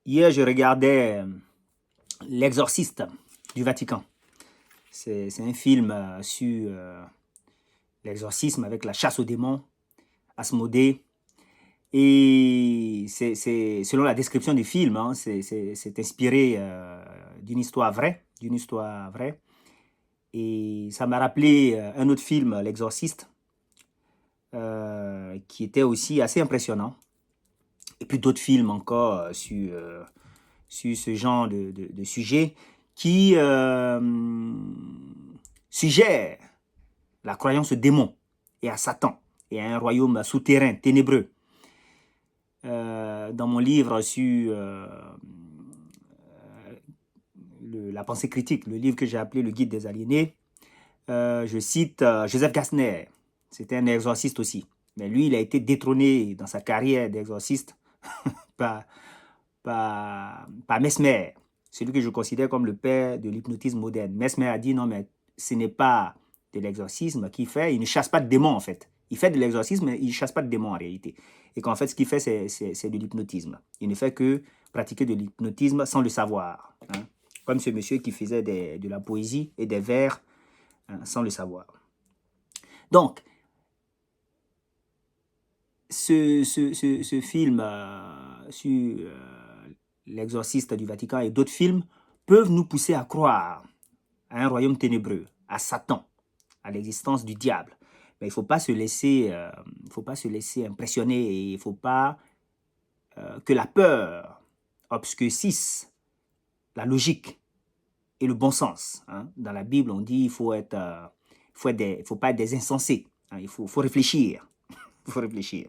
Hier, je regardais L'Exorciste du Vatican. C'est un film sur l'exorcisme avec la chasse aux démons, Asmodée. Et selon la description du film, hein, c'est inspiré d'une histoire vraie, Et ça m'a rappelé un autre film, L'Exorciste, qui était aussi assez impressionnant. Et puis d'autres films encore sur ce genre de sujet qui suggère la croyance aux démons et à Satan et à un royaume souterrain, ténébreux. Dans mon livre sur la pensée critique, le livre que j'ai appelé Le Guide des aliénés, je cite Joseph Gassner. C'était un exorciste aussi. Mais lui, il a été détrôné dans sa carrière d'exorciste par Mesmer, celui que je considère comme le père de l'hypnotisme moderne. Mesmer a dit non, mais ce n'est pas de l'exorcisme qu'il fait, il ne chasse pas de démons en fait. Il fait de l'exorcisme, mais il ne chasse pas de démons en réalité. Et qu'en fait, ce qu'il fait, c'est de l'hypnotisme. Il ne fait que pratiquer de l'hypnotisme sans le savoir. Hein. Comme ce monsieur qui faisait de la poésie et des vers sans le savoir. Donc, ce film sur l'exorciste du Vatican et d'autres films peuvent nous pousser à croire à un royaume ténébreux, à Satan, à l'existence du diable. Mais il ne faut pas se laisser impressionner et il ne faut pas que la peur obscurcisse la logique et le bon sens. Hein. Dans la Bible, on dit qu'il faut pas être des insensés. Hein. Il faut réfléchir. Il faut réfléchir.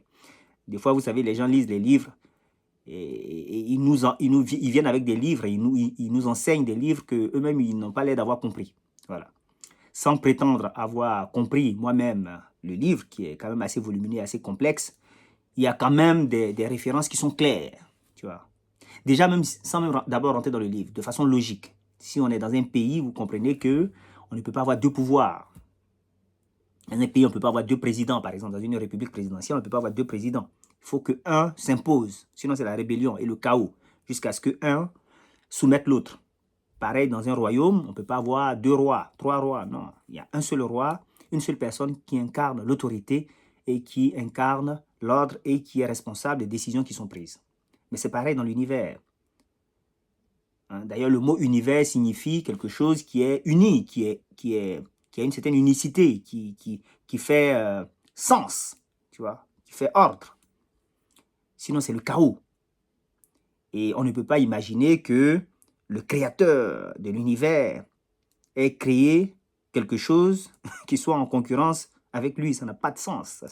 Des fois, vous savez, les gens lisent les livres et ils viennent avec des livres, et ils nous enseignent des livres qu'eux-mêmes, ils n'ont pas l'air d'avoir compris. Voilà. Sans prétendre avoir compris moi-même le livre, qui est quand même assez volumineux, assez complexe, il y a quand même des références qui sont claires. Tu vois. Déjà, même sans même d'abord rentrer dans le livre, de façon logique. Si on est dans un pays, vous comprenez que on ne peut pas avoir deux pouvoirs. Dans un pays, on ne peut pas avoir deux présidents, par exemple. Dans une république présidentielle, on ne peut pas avoir deux présidents. Il faut qu'un s'impose. Sinon, c'est la rébellion et le chaos. Jusqu'à ce qu'un soumette l'autre. Pareil, dans un royaume, on ne peut pas avoir deux rois, trois rois. Non, il y a un seul roi, une seule personne qui incarne l'autorité et qui incarne l'ordre et qui est responsable des décisions qui sont prises. Mais c'est pareil dans l'univers. Hein, d'ailleurs, le mot univers signifie quelque chose qui est uni, qui a une certaine unicité, qui fait sens, tu vois, qui fait ordre. Sinon, c'est le chaos. Et on ne peut pas imaginer que le créateur de l'univers ait créé quelque chose qui soit en concurrence avec lui. Ça n'a pas de sens.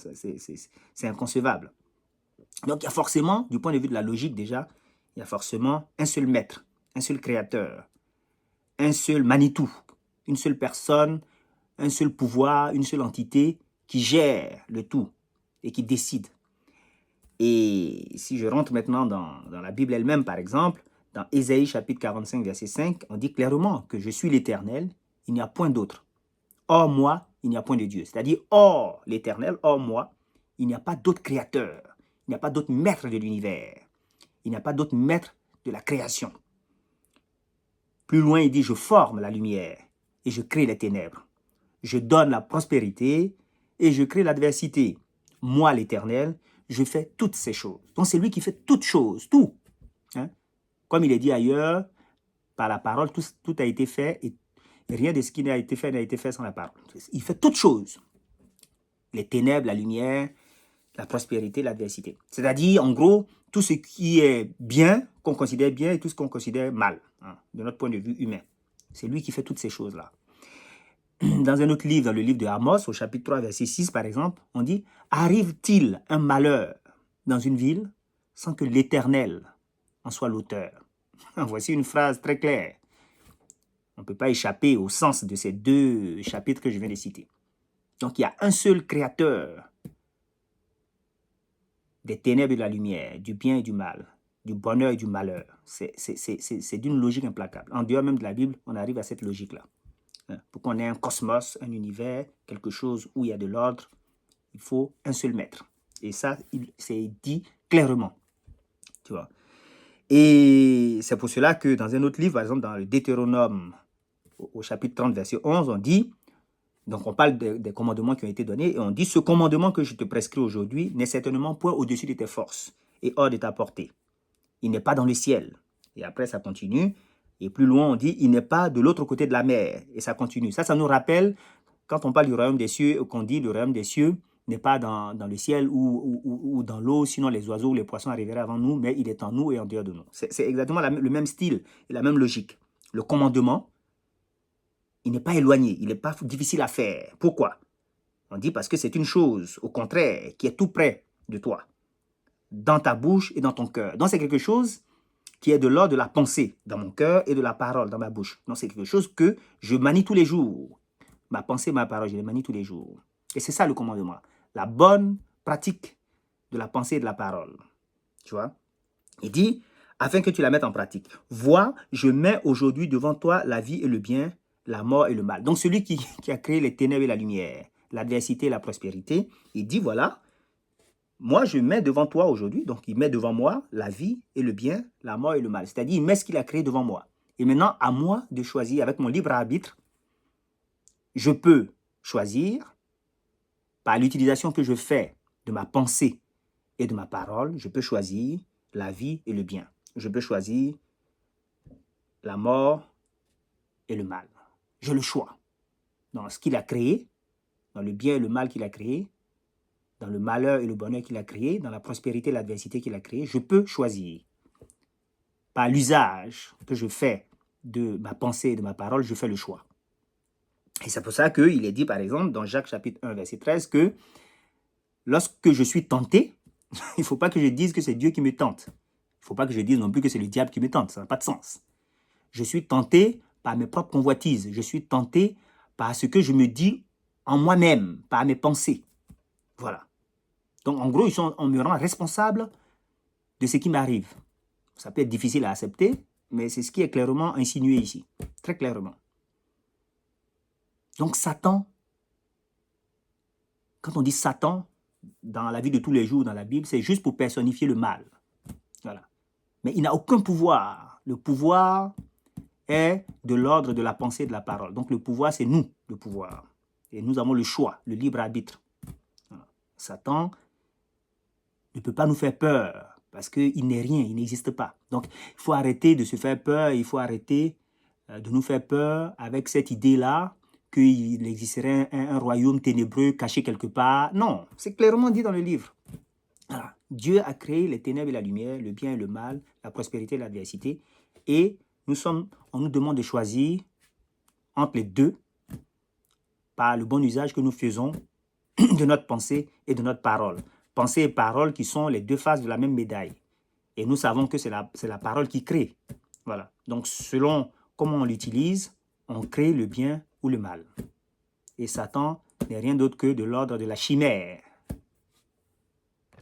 C'est inconcevable. Donc, il y a forcément, du point de vue de la logique déjà, il y a forcément un seul maître, un seul créateur, un seul Manitou, une seule personne, un seul pouvoir, une seule entité qui gère le tout et qui décide. Et si je rentre maintenant dans la Bible elle-même, par exemple, dans Ésaïe chapitre 45, verset 5, on dit clairement que je suis l'Éternel, il n'y a point d'autre. Hors moi, il n'y a point de Dieu. C'est-à-dire, hors l'Éternel, hors moi, il n'y a pas d'autre créateur. Il n'y a pas d'autre maître de l'univers. Il n'y a pas d'autre maître de la création. Plus loin, il dit, je forme la lumière et je crée les ténèbres. Je donne la prospérité et je crée l'adversité. Moi, l'Éternel, je fais toutes ces choses. Donc, c'est lui qui fait toutes choses, tout. Hein? Comme il est dit ailleurs, par la parole, tout a été fait et rien de ce qui n'a été fait sans la parole. Il fait toutes choses. Les ténèbres, la lumière, la prospérité, l'adversité. C'est-à-dire, en gros, tout ce qui est bien, qu'on considère bien, et tout ce qu'on considère mal, hein, de notre point de vue humain. C'est lui qui fait toutes ces choses-là. Dans un autre livre, dans le livre de Amos, au chapitre 3, verset 6, par exemple, on dit « Arrive-t-il un malheur dans une ville sans que l'Éternel en soit l'auteur ?» Voici une phrase très claire. On ne peut pas échapper au sens de ces deux chapitres que je viens de citer. Donc, il y a un seul créateur des ténèbres et de la lumière, du bien et du mal, du bonheur et du malheur. C'est d'une logique implacable. En dehors même de la Bible, on arrive à cette logique-là. Pour qu'on ait un cosmos, un univers, quelque chose où il y a de l'ordre, il faut un seul maître. Et ça, c'est dit clairement. Tu vois. Et c'est pour cela que dans un autre livre, par exemple dans le Deutéronome, au chapitre 30, verset 11, on dit, donc on parle des commandements qui ont été donnés, et on dit, ce commandement que je te prescris aujourd'hui n'est certainement point au-dessus de tes forces et hors de ta portée. Il n'est pas dans le ciel. Et après, ça continue. Et plus loin, on dit, il n'est pas de l'autre côté de la mer. Et ça continue. Ça nous rappelle, quand on parle du royaume des cieux, qu'on dit le royaume des cieux n'est pas dans le ciel ou dans l'eau, sinon les oiseaux ou les poissons arriveraient avant nous, mais il est en nous et en dehors de nous. C'est exactement le même style et la même logique. Le commandement, il n'est pas éloigné, il n'est pas difficile à faire. Pourquoi? On dit parce que c'est une chose, au contraire, qui est tout près de toi, dans ta bouche et dans ton cœur. Donc c'est quelque chose qui est de l'ordre de la pensée dans mon cœur et de la parole dans ma bouche. Donc c'est quelque chose que je manie tous les jours. Ma pensée, ma parole, je les manie tous les jours. Et c'est ça le commandement. La bonne pratique de la pensée et de la parole. Tu vois? Il dit, afin que tu la mettes en pratique. Vois, je mets aujourd'hui devant toi la vie et le bien, la mort et le mal. Donc celui qui a créé les ténèbres et la lumière, l'adversité et la prospérité, il dit, voilà, moi je mets devant toi aujourd'hui, donc il met devant moi la vie et le bien, la mort et le mal. C'est-à-dire, il met ce qu'il a créé devant moi. Et maintenant, à moi de choisir, avec mon libre arbitre, je peux choisir, par l'utilisation que je fais de ma pensée et de ma parole, je peux choisir la vie et le bien. Je peux choisir la mort et le mal. J'ai le choix. Dans ce qu'il a créé, dans le bien et le mal qu'il a créé, dans le malheur et le bonheur qu'il a créé, dans la prospérité et l'adversité qu'il a créé, je peux choisir. Par l'usage que je fais de ma pensée et de ma parole, je fais le choix. Et c'est pour ça qu'il est dit, par exemple, dans Jacques chapitre 1, verset 13, que lorsque je suis tenté, il ne faut pas que je dise que c'est Dieu qui me tente. Il ne faut pas que je dise non plus que c'est le diable qui me tente. Ça n'a pas de sens. Je suis tenté par mes propres convoitises. Je suis tenté par ce que je me dis en moi-même, par mes pensées. Voilà. Donc, en gros, on me rend responsable de ce qui m'arrive. Ça peut être difficile à accepter, mais c'est ce qui est clairement insinué ici. Très clairement. Donc, Satan, quand on dit Satan, dans la vie de tous les jours, dans la Bible, c'est juste pour personnifier le mal. Voilà. Mais il n'a aucun pouvoir. Le pouvoir est de l'ordre de la pensée et de la parole. Donc, le pouvoir, c'est nous, le pouvoir. Et nous avons le choix, le libre arbitre. Voilà. Satan ne peut pas nous faire peur parce qu'il n'est rien, il n'existe pas. Donc, il faut arrêter de se faire peur, il faut arrêter de nous faire peur avec cette idée-là qu'il existerait un royaume ténébreux caché quelque part. Non, c'est clairement dit dans le livre. Voilà. Dieu a créé les ténèbres et la lumière, le bien et le mal, la prospérité et l'adversité. Et on nous demande de choisir entre les deux par le bon usage que nous faisons de notre pensée et de notre parole. Pensée et parole qui sont les deux faces de la même médaille. Et nous savons que c'est la parole qui crée. Voilà. Donc, selon comment on l'utilise, on crée le bien ou le mal. Et Satan n'est rien d'autre que de l'ordre de la chimère.